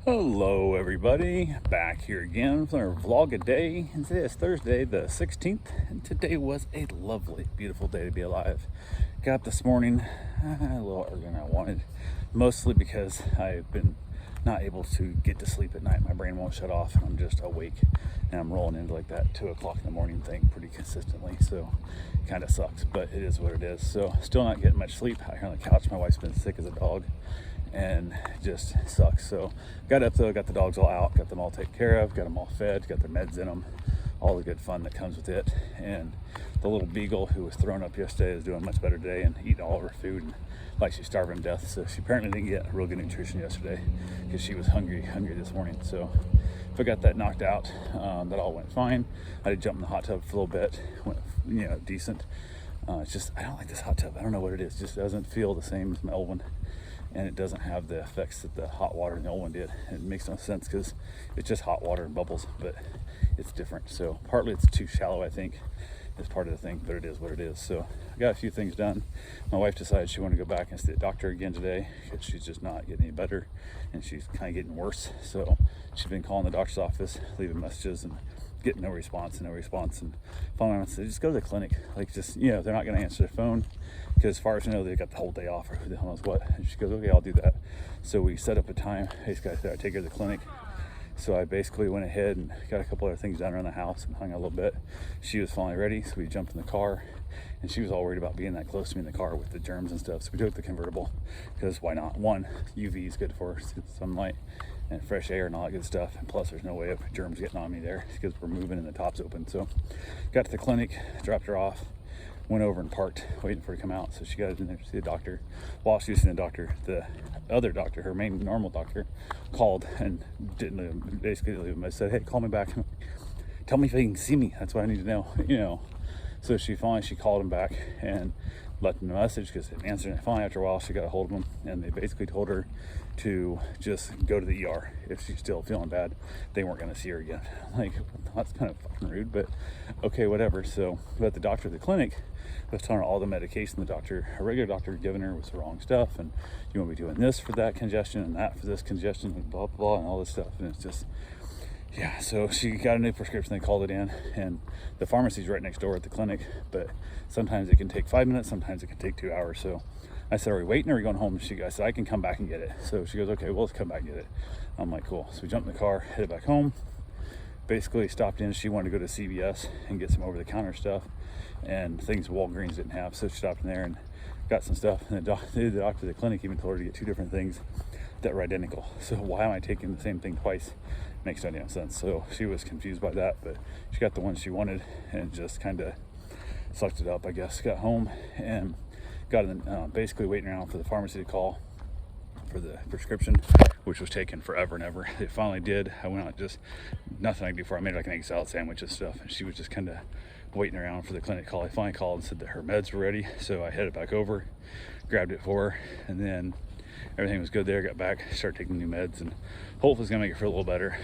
Hello everybody, back here again for our vlog a day, and today is Thursday the 16th, and today was a lovely, beautiful day to be alive. Got up this morning a little earlier than I wanted, mostly because I've been not able to get to sleep at night. My brain won't shut off and I'm just awake, and I'm rolling into like that 2 o'clock in the morning thing pretty consistently, so it kind of sucks, but it is what it is. So still not getting much sleep out here on the couch. My wife's been sick as a dog and it just sucks. So got up though, got the dogs all out, got them all taken care of, got them all fed, got their meds in them, all the good fun that comes with it. And the little beagle who was thrown up yesterday is doing much better today and eating all of her food, and like she's starving to death. So she apparently didn't get real good nutrition yesterday because she was hungry this morning. So if I got that knocked out, that all went fine. I did jump in the hot tub for a little bit, went decent. It's just, I don't like this hot tub. I don't know what it is. It just doesn't feel the same as my old one, and it doesn't have the effects that the hot water in the old one did. It makes no sense because it's just hot water and bubbles, but it's different. So partly it's too shallow, I think, is part of the thing, but it is what it is. So I got a few things done. My wife decided she wanted to go back and see the doctor again today because she's just not getting any better and she's kind of getting worse. So she's been calling the doctor's office, leaving messages and getting no response. And finally I said, just go to the clinic. Like, just, they're not going to answer the phone because as far as I know, they got the whole day off or who the hell knows what. And she goes, okay, I'll do that. So we set up a time. Hey, this guy said I'd take her to the clinic. So I basically went ahead and got a couple other things done around the house and hung out a little bit. She was finally ready, so we jumped in the car, and she was all worried about being that close to me in the car with the germs and stuff. So we took the convertible because why not? One, UV is good for us, sunlight and fresh air and all that good stuff. And plus, there's no way of germs getting on me there because we're moving and the top's open. So got to the clinic, dropped her off, went over and parked, waiting for her to come out. So she got in there to see the doctor. While she was seeing the doctor, the other doctor, her main normal doctor, called and didn't basically leave him. I said, hey, call me back. Tell me if they can see me. That's what I need to know, So she called him back and left him a message because they didn't answer. And finally, after a while, she got a hold of him, and they basically told her to just go to the ER if she's still feeling bad. They weren't going to see her again. Like, that's kind of fucking rude, but okay, whatever. So, but the doctor at the clinic was telling her all the medication a regular doctor had given her was the wrong stuff, and you want to be doing this for that congestion and that for this congestion and blah, blah, blah, and all this stuff. And it's just, yeah, so she got a new prescription. They called it in, and the pharmacy's right next door at the clinic, but sometimes it can take 5 minutes, sometimes it can take 2 hours. So I said, are we waiting or are we going home? I said, I can come back and get it. So she goes, okay, well, let's come back and get it. I'm like, cool. So we jumped in the car, headed back home, basically stopped in. She wanted to go to CVS and get some over-the-counter stuff and things Walgreens didn't have. So she stopped in there and got some stuff. And the doctor at the clinic even told her to get 2 different things that were identical. So why am I taking the same thing twice? Makes no damn sense. So she was confused by that, but she got the one she wanted and just kind of sucked it up, I guess. Got home and got basically waiting around for the pharmacy to call for the prescription, which was taking forever and ever. They finally did. I went out, just nothing I could do for her. I made like an egg salad sandwich and stuff, and she was just kind of waiting around for the clinic call. I finally called and said that her meds were ready, so I headed back over, grabbed it for her, and then everything was good there. Got back, started taking new meds, and hopefully it's gonna make her feel a little better.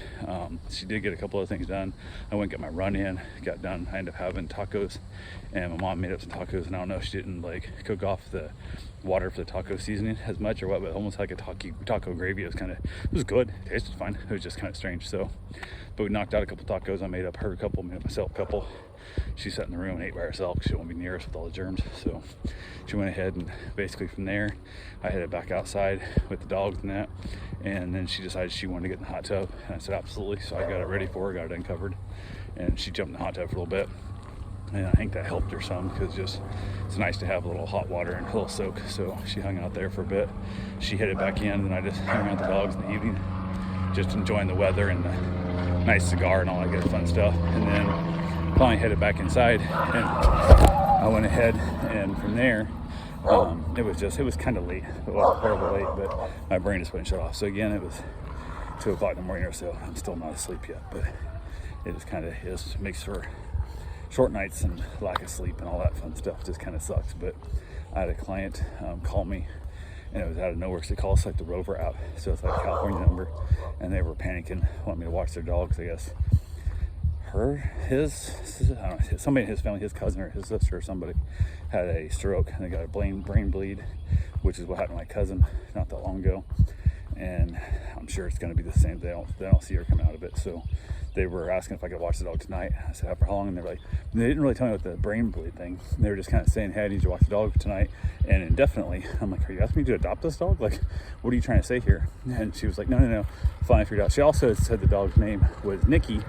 She did get a couple of things done. I went and got my run in, got done. I ended up having tacos, and my mom made up some tacos, and I don't know if she didn't like cook off the water for the taco seasoning as much or what, but almost like a taco gravy. It was good. It tasted fine. It was just kind of strange. So, but we knocked out a couple tacos. I made up her a couple, made up myself a couple. She sat in the room and ate by herself because she didn't want to be near us with all the germs. So she went ahead, and basically from there, I headed back outside with the dogs and that. And then she decided she wanted to get in the hot tub. And I said, absolutely. So I got it ready for her, got it uncovered. And she jumped in the hot tub for a little bit. And I think that helped her some because it's nice to have a little hot water and a little soak. So she hung out there for a bit. She headed back in, and I just hung out with the dogs in the evening, just enjoying the weather and the nice cigar and all that good fun stuff. And then finally headed back inside, and I went ahead, and from there, it was kind of late. It wasn't horrible late, but my brain just wouldn't shut off. So again, it was 2 o'clock in the morning or so. I'm still not asleep yet, but it just kind of makes for short nights and lack of sleep and all that fun stuff. Just kind of sucks. But I had a client call me, and it was out of nowhere. So they call us like the Rover app, so it's like a California number, and they were panicking, wanting me to watch their dogs, I guess. Somebody in his family, his cousin or his sister or somebody, had a stroke, and they got a brain bleed, which is what happened to my cousin not that long ago. And I'm sure it's going to be the same. They don't see her coming out of it. So they were asking if I could watch the dog tonight. I said, for how long? And they're like, they didn't really tell me about the brain bleed thing. They were just kind of saying, hey, I need you to watch the dog tonight and indefinitely. I'm like, are you asking me to adopt this dog? Like, what are you trying to say here? And she was like, no. Finally figured out. She also said the dog's name was Nikki.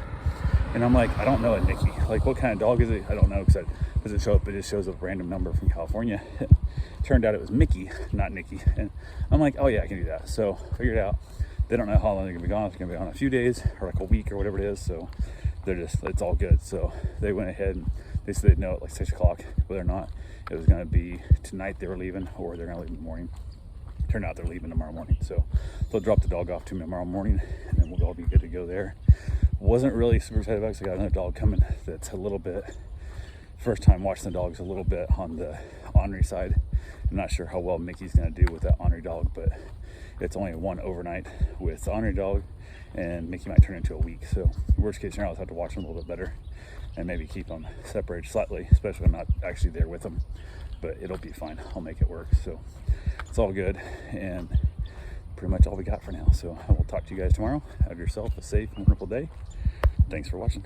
And I'm like, I don't know a Nikki. Like, what kind of dog is it? I don't know, because it doesn't show up. It just shows a random number from California. Turned out it was Mickey, not Nikki. And I'm like, oh yeah, I can do that. So figured it out. They don't know how long they're gonna be gone. If they're gonna be gone a few days or like a week or whatever it is. So it's all good. So they went ahead and they said they'd know at like 6 o'clock whether or not it was gonna be tonight they were leaving or they're gonna leave in the morning. Turned out they're leaving tomorrow morning. So they'll drop the dog off to me tomorrow morning and then we'll all be good to go there. Wasn't really super excited about it because I got another dog coming that's a little bit, first time watching the dogs, a little bit on the ornery side. I'm not sure how well Mickey's going to do with that ornery dog, but it's only one overnight with the ornery dog, and Mickey might turn into a week. So worst case scenario, I'll have to watch him a little bit better and maybe keep them separated slightly, especially when I'm not actually there with them. But it'll be fine. I'll make it work. So it's all good, and pretty much all we got for now. So I will talk to you guys tomorrow. Have yourself a safe and wonderful day. Thanks for watching.